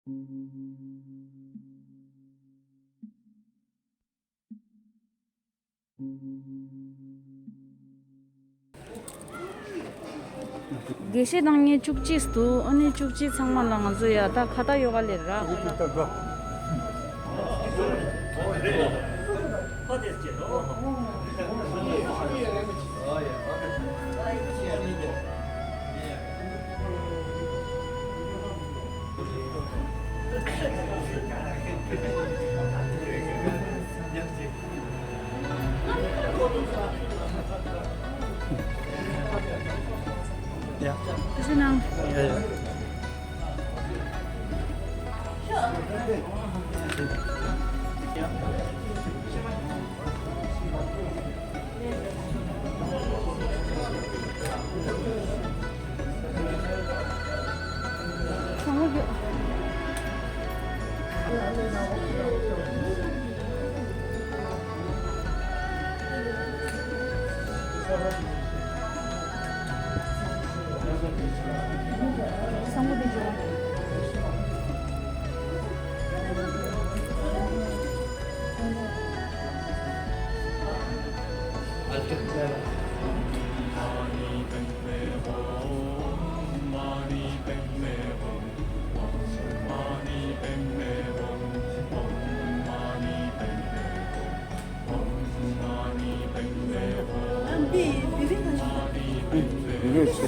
게시 당에 축지스도 아니 축지 상만랑 아주야 다 가다 요갈래라 Ja. 그냥 Ja, ja. 정말 상무대 좋아. 이거 있어.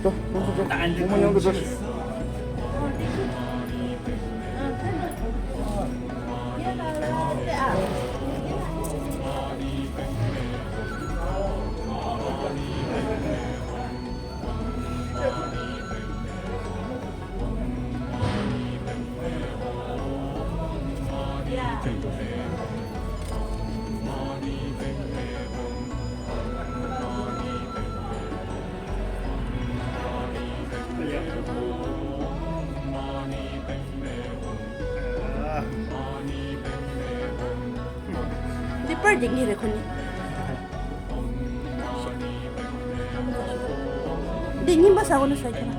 또, 형수 좀. 어머니 형도 좀. 뻘 댕기래 건니. 근데 님바 사고는 사잖아.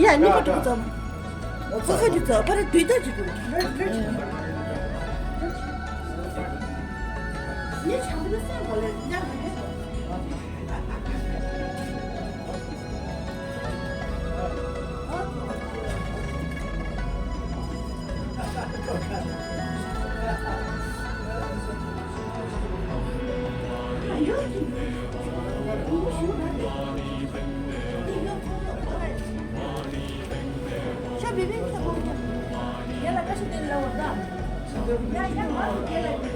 야, 니가 좀 좀. 서서히 좀. 빨리 뒤다 지금. 니 잘못했어 원래 그냥 해. 괜찮긴 많이 했는데.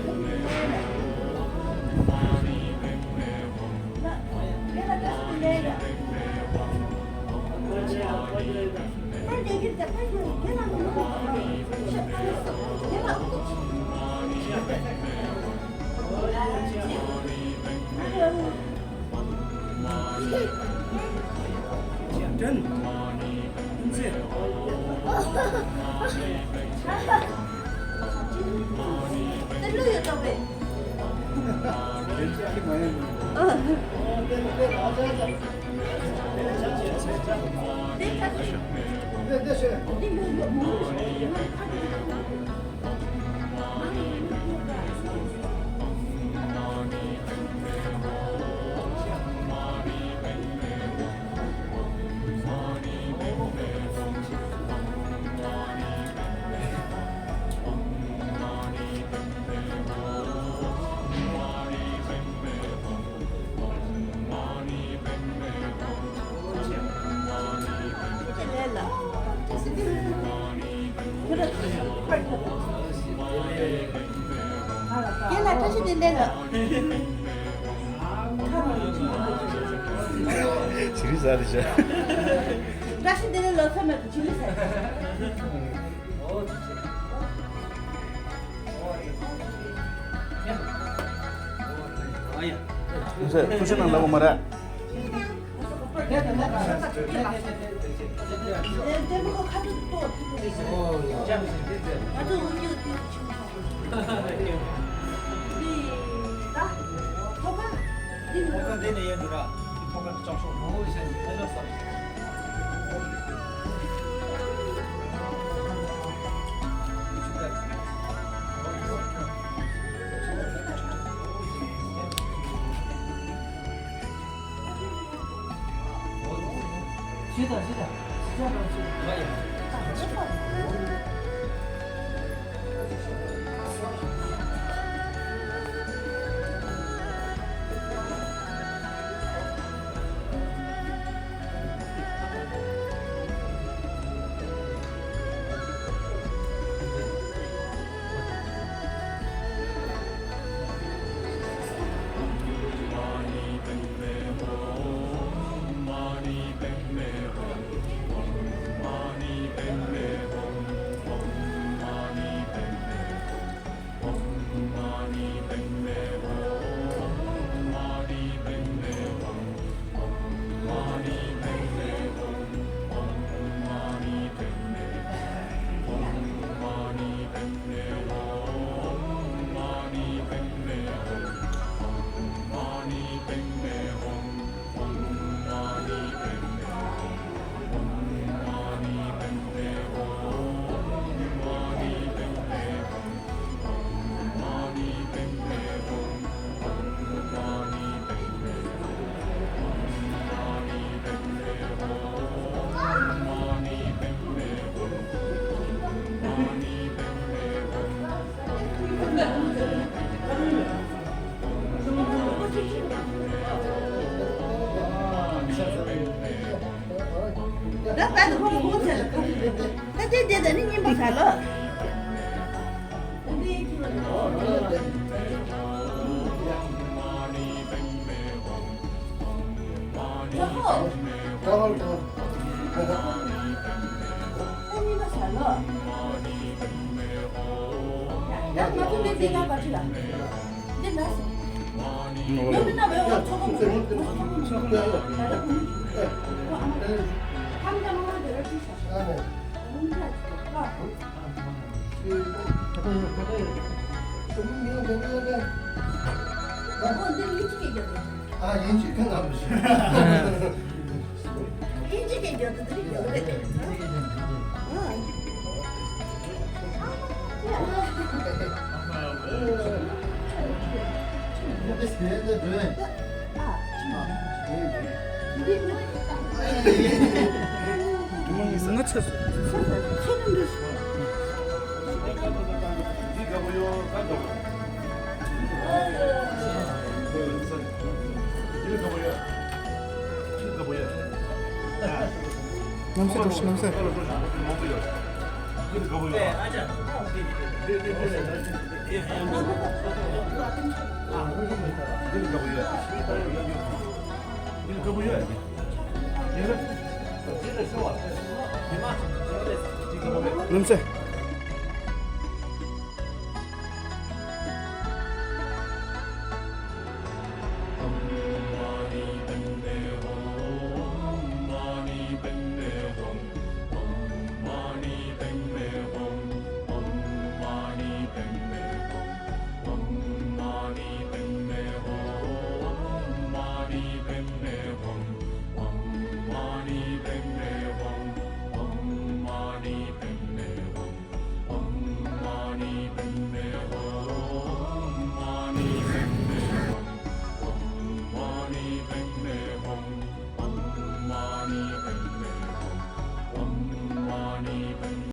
얘나 다시 된대라. 지리 sadece. 다시 된대라 하면 지리세. Nse, tuşun anla bu mara. 대부분 카드 또 어떻게 있어? 아주 우리 나도 보고 못해. 나도 니 뭐 살아. 언니가 살아. 나 근데 내가 가지라. 근데 나 여기나 왜 저거 한잔 먹어도 12시. 근데 일찍 얘기하네. 아, 인지 끝나보시. 일찍 얘기하도 드릴게요. 그래. Bunga çıkıyorsun. Namse dur, namse. Namse.